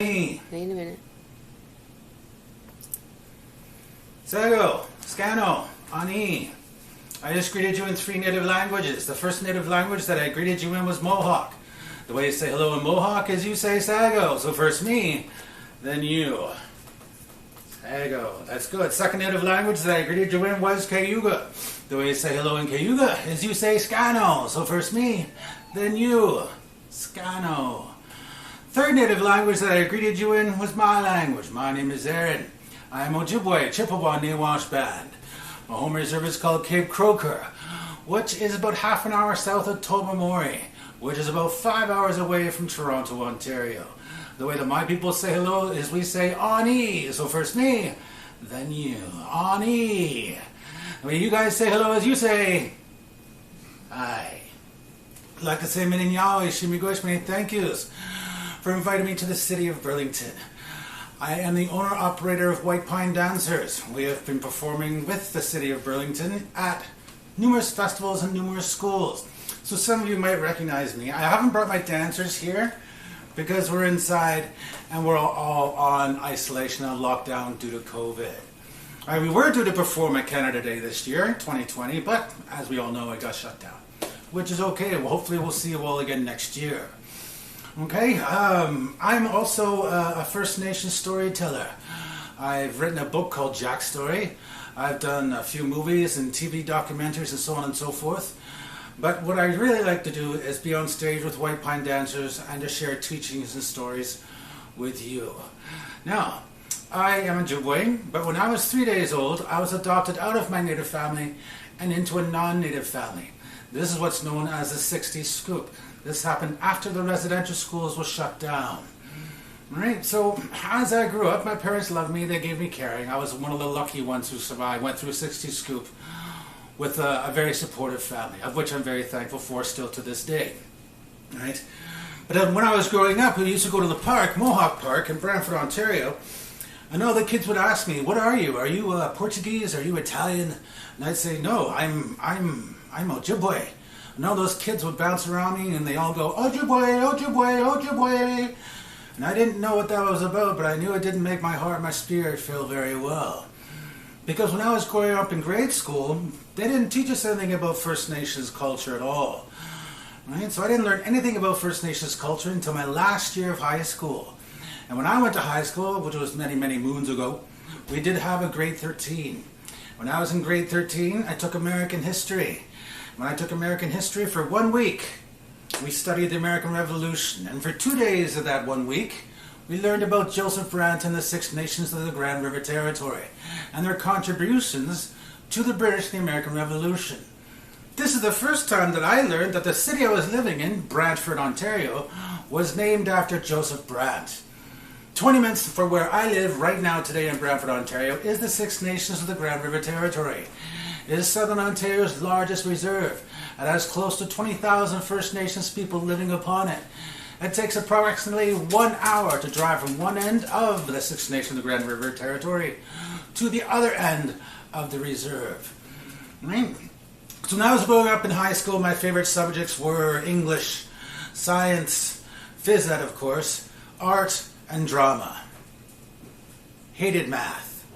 Wait a minute. Sego, Scano, Ani. I just greeted you in 3 native languages. The first native language that I greeted you in was Mohawk. The way you say hello in Mohawk is you say Sago. So first me, then you. Sago, that's good. Second native language that I greeted you in was Cayuga. The way you say hello in Cayuga is you say Scano. So first me, then you. Scano. Third native language that I greeted you in was my language. My name is Aaron. I am Ojibwe, Chippewa Nawash Band. My home reserve is called Cape Croker, which is about half an hour south of Tobermory, which is about 5 hours away from Toronto, Ontario. The way that my people say hello is we say Ani. So first me, then you. Ani. The way you guys say hello is you say hi. I'd like to say many Yahweh, Shimigosh, many thank yous for inviting me to the city of Burlington. I am the owner-operator of White Pine Dancers. We have been performing with the city of Burlington at numerous festivals and numerous schools. So some of you might recognize me. I haven't brought my dancers here because we're inside and we're all on isolation and lockdown due to COVID. We were due to perform at Canada Day this year, 2020, but as we all know, it got shut down, which is okay. Well, hopefully we'll see you all again next year. Okay, I'm also a First Nations storyteller. I've written a book called Jack's Story. I've done a few movies and TV documentaries and so on and so forth. But what I really like to do is be on stage with White Pine Dancers and to share teachings and stories with you. Now, I am a Ojibwe, but when I was 3 days old, I was adopted out of my native family and into a non-native family. This is what's known as the 60s scoop. This happened after the residential schools were shut down. All right, so as I grew up, my parents loved me. They gave me caring. I was one of the lucky ones who survived, went through a 60s scoop with a very supportive family, of which I'm very thankful for still to this day. All right? But when I was growing up, we used to go to the park, Mohawk Park in Brantford, Ontario, and all the kids would ask me, "What are you? Are you Portuguese? Are you Italian?" And I'd say, "No, I'm Ojibwe." And all those kids would bounce around me and they all go, "Ojibwe, Ojibwe, Ojibwe." And I didn't know what that was about, but I knew it didn't make my heart, my spirit feel very well. Because when I was growing up in grade school, they didn't teach us anything about First Nations culture at all. Right? So I didn't learn anything about First Nations culture until my last year of high school. And when I went to high school, which was many, many moons ago, we did have a grade 13. When I was in grade 13, I took American history. When I took American history for 1 week, we studied the American Revolution. And for 2 days of that 1 week, we learned about Joseph Brant and the Six Nations of the Grand River Territory and their contributions to the British and the American Revolution. This is the first time that I learned that the city I was living in, Brantford, Ontario, was named after Joseph Brant. 20 minutes from where I live right now today in Brantford, Ontario, is the Six Nations of the Grand River Territory. It is Southern Ontario's largest reserve. It has close to 20,000 First Nations people living upon it. It takes approximately 1 hour to drive from one end of the Six Nations of the Grand River Territory to the other end of the reserve. Right? So when I was growing up in high school, my favorite subjects were English, science, phys ed, of course, art, and drama. Hated math.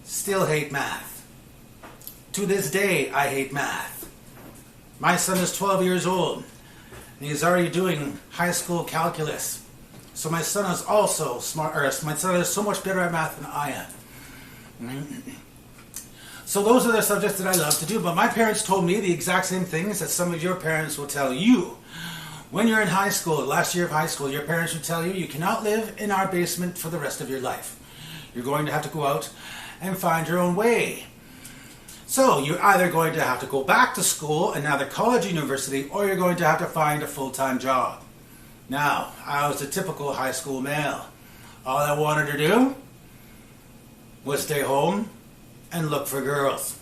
Still hate math. To this day, I hate math. My son is 12 years old, and he's already doing high school calculus. So my son is also smart, or my son is so much better at math than I am. So those are the subjects that I love to do, but my parents told me the exact same things that some of your parents will tell you. When you're in high school, last year of high school, your parents would tell you, you cannot live in our basement for the rest of your life. You're going to have to go out and find your own way. So you're either going to have to go back to school, another college, university, or you're going to have to find a full-time job. Now, I was a typical high school male. All I wanted to do was stay home and look for girls.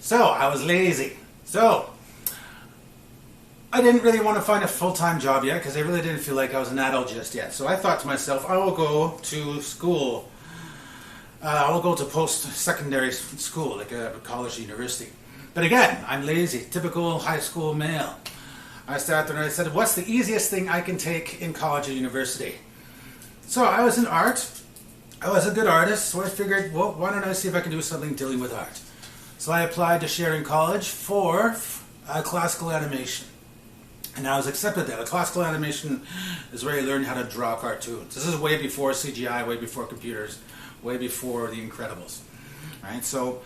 So I was lazy. So I didn't really want to find a full-time job yet because I really didn't feel like I was an adult just yet. So I thought to myself, I will go to school. I will go to post-secondary school, like a college, university. But again, I'm lazy, typical high school male. I sat there and I said, what's the easiest thing I can take in college or university? So I was in art. I was a good artist, so I figured, well, why don't I see if I can do something dealing with art? So I applied to Sheridan College for classical animation. And I was accepted there. Classical animation is where you learn how to draw cartoons. This is way before CGI, way before computers, way before The Incredibles. Right? So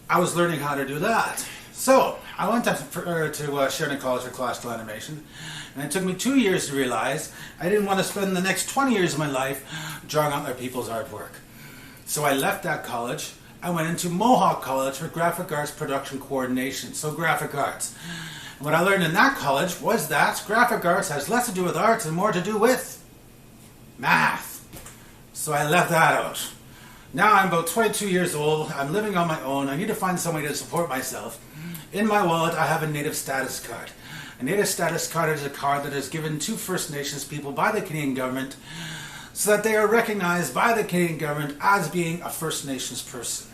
I was learning how to do that. So I went to Sheridan College for classical animation, and it took me 2 years to realize I didn't want to spend the next 20 years of my life drawing out other people's artwork. So I left that college. I went into Mohawk College for graphic arts production coordination, so graphic arts. And what I learned in that college was that graphic arts has less to do with arts and more to do with math. So I left that out. Now I'm about 22 years old. I'm living on my own. I need to find some way to support myself. In my wallet, I have a Native Status Card. A Native Status Card is a card that is given to First Nations people by the Canadian government so that they are recognized by the Canadian government as being a First Nations person.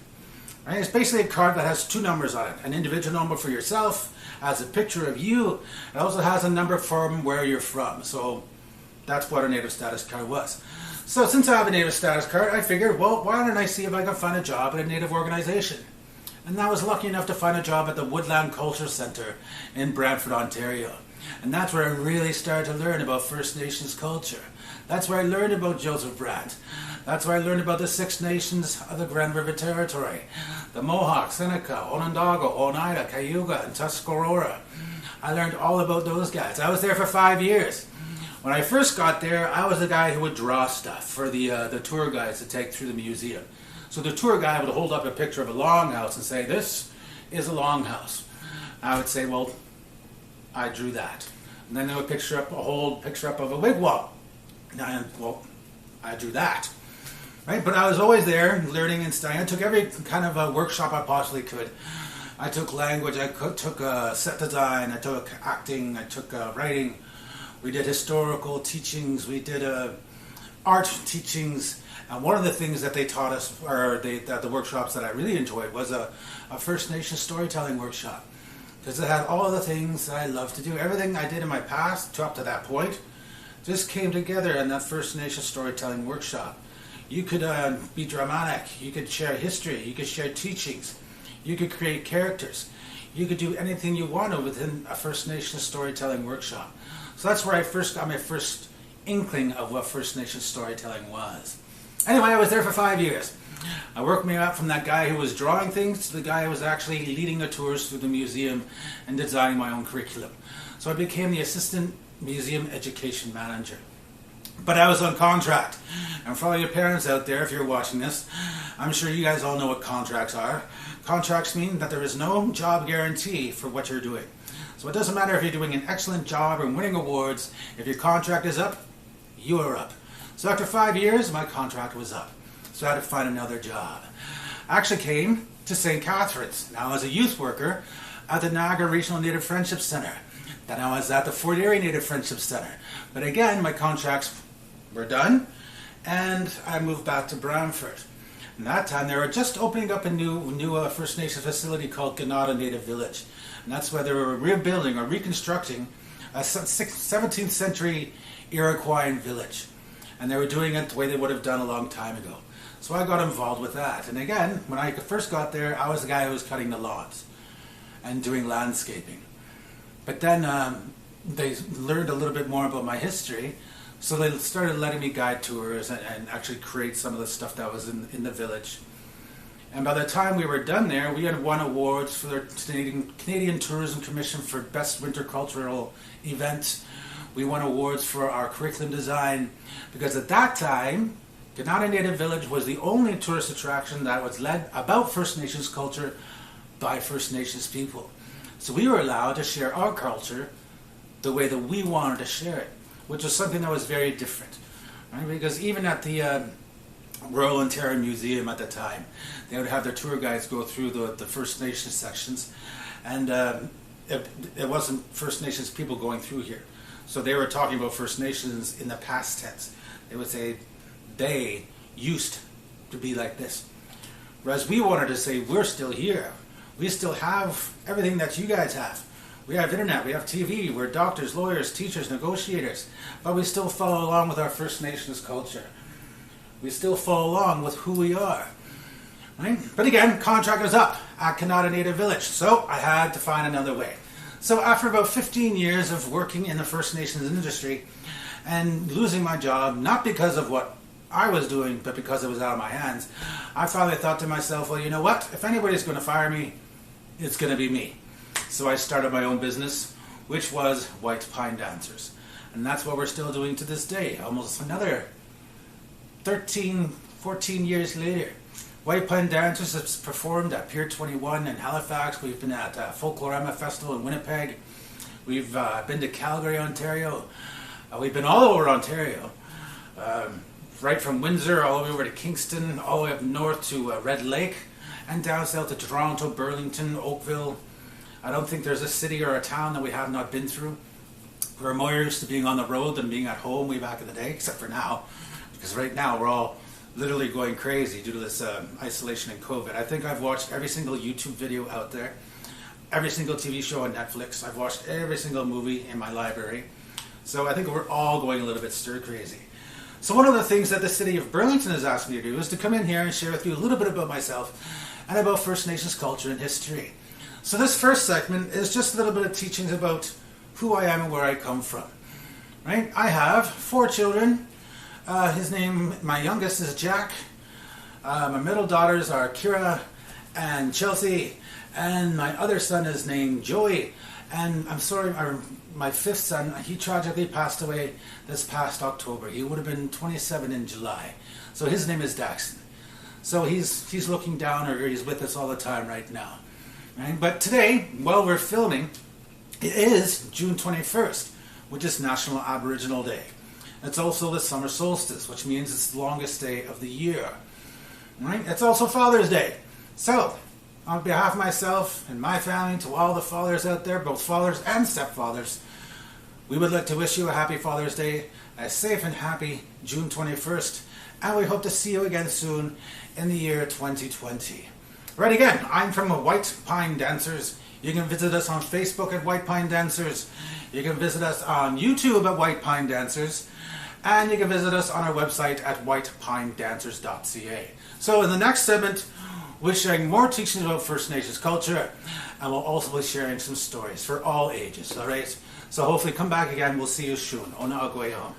Right? It's basically a card that has two numbers on it. An individual number for yourself, has a picture of you. It also has a number from where you're from. So that's what a Native Status Card was. So since I have a Native Status Card, I figured, well, why don't I see if I can find a job at a Native organization? And I was lucky enough to find a job at the Woodland Culture Centre in Brantford, Ontario. And that's where I really started to learn about First Nations culture. That's where I learned about Joseph Brant. That's where I learned about the Six Nations of the Grand River Territory. The Mohawk, Seneca, Onondaga, Oneida, Cayuga, and Tuscarora. I learned all about those guys. I was there for 5 years. When I first got there, I was the guy who would draw stuff for the tour guides to take through the museum. So the tour guide would hold up a picture of a longhouse and say, "This is a longhouse." I would say, "Well, I drew that." And then they would hold picture up of a wigwam. And well, I drew that. Right? But I was always there learning and studying. I took every kind of a workshop I possibly could. I took language, I took set design, I took acting, I took writing. We did historical teachings, we did art teachings. And one of the things that they taught us, or the workshops that I really enjoyed, was a First Nations storytelling workshop. Because it had all the things that I love to do. Everything I did in my past, up to that point, just came together in that First Nations storytelling workshop. You could be dramatic, you could share history, you could share teachings, you could create characters. You could do anything you wanted within a First Nations storytelling workshop. So that's where I first got my first inkling of what First Nations storytelling was. Anyway, I was there for 5 years. I worked me up from that guy who was drawing things to the guy who was actually leading the tours through the museum and designing my own curriculum. So I became the assistant museum education manager. But I was on contract. And for all your parents out there, if you're watching this, I'm sure you guys all know what contracts are. Contracts mean that there is no job guarantee for what you're doing. So it doesn't matter if you're doing an excellent job or winning awards. If your contract is up, you are up. So after 5 years, my contract was up. So I had to find another job. I actually came to St. Catharines. Now I was a youth worker at the Niagara Regional Native Friendship Centre. Then I was at the Fort Erie Native Friendship Centre. But again, my contracts were done, and I moved back to Brantford. And that time, they were just opening up a new First Nations facility called Ganada Native Village. And that's where they were rebuilding or reconstructing a 17th century Iroquoian village. And they were doing it the way they would have done a long time ago. So I got involved with that. And again, when I first got there, I was the guy who was cutting the lawns and doing landscaping. But then they learned a little bit more about my history, so they started letting me guide tours and actually create some of the stuff that was in the village. And by the time we were done there, we had won awards for the Canadian Tourism Commission for Best Winter Cultural Event. We won awards for our curriculum design, because at that time, Ganada Native Village was the only tourist attraction that was led about First Nations culture by First Nations people. So we were allowed to share our culture the way that we wanted to share it, which was something that was very different. Right? Because even at the Royal Ontario Museum at the time, they would have their tour guides go through the First Nations sections, and it wasn't First Nations people going through here. So they were talking about First Nations in the past tense. They would say, they used to be like this. Whereas we wanted to say, we're still here. We still have everything that you guys have. We have internet, we have TV, we're doctors, lawyers, teachers, negotiators, but we still follow along with our First Nations culture. We still follow along with who we are. Right? But again, contract was up at Kanata Native Village, so I had to find another way. So after about 15 years of working in the First Nations industry and losing my job, not because of what I was doing, but because it was out of my hands, I finally thought to myself, well, you know what? If anybody's going to fire me, it's going to be me. So I started my own business, which was White Pine Dancers. And that's what we're still doing to this day, almost another 13, 14 years later. White Pine Dancers has performed at Pier 21 in Halifax. We've been at Folklorama Festival in Winnipeg. We've been to Calgary, Ontario. We've been all over Ontario. Right from Windsor all the way over to Kingston, all the way up north to Red Lake, and down south to Toronto, Burlington, Oakville. I don't think there's a city or a town that we have not been through. We're more used to being on the road than being at home way back in the day, except for now. Because right now we're all literally going crazy due to this isolation and COVID. I think I've watched every single YouTube video out there, every single TV show on Netflix. I've watched every single movie in my library. So I think we're all going a little bit stir crazy. So one of the things that the city of Burlington has asked me to do is to come in here and share with you a little bit about myself and about First Nations culture and history. So this first segment is just a little bit of teachings about who I am and where I come from. Right? I have 4 children. My youngest is Jack. My middle daughters are Kira and Chelsea. And my other son is named Joey. And I'm sorry, my 5th son, he tragically passed away this past October. He would have been 27 in July. So his name is Daxton. So he's looking down, or he's with us all the time right now. Right? But today, while we're filming, it is June 21st, which is National Aboriginal Day. It's also the summer solstice, which means it's the longest day of the year. Right? It's also Father's Day. So, on behalf of myself and my family, to all the fathers out there, both fathers and stepfathers, we would like to wish you a happy Father's Day, a safe and happy June 21st, and we hope to see you again soon in the year 2020. Right, again, I'm from White Pine Dancers. You can visit us on Facebook at White Pine Dancers. You can visit us on YouTube at White Pine Dancers. And you can visit us on our website at whitepinedancers.ca. So in the next segment, we're sharing more teachings about First Nations culture, and we'll also be sharing some stories for all ages, all right? So hopefully come back again. We'll see you soon. Ona Agoyo.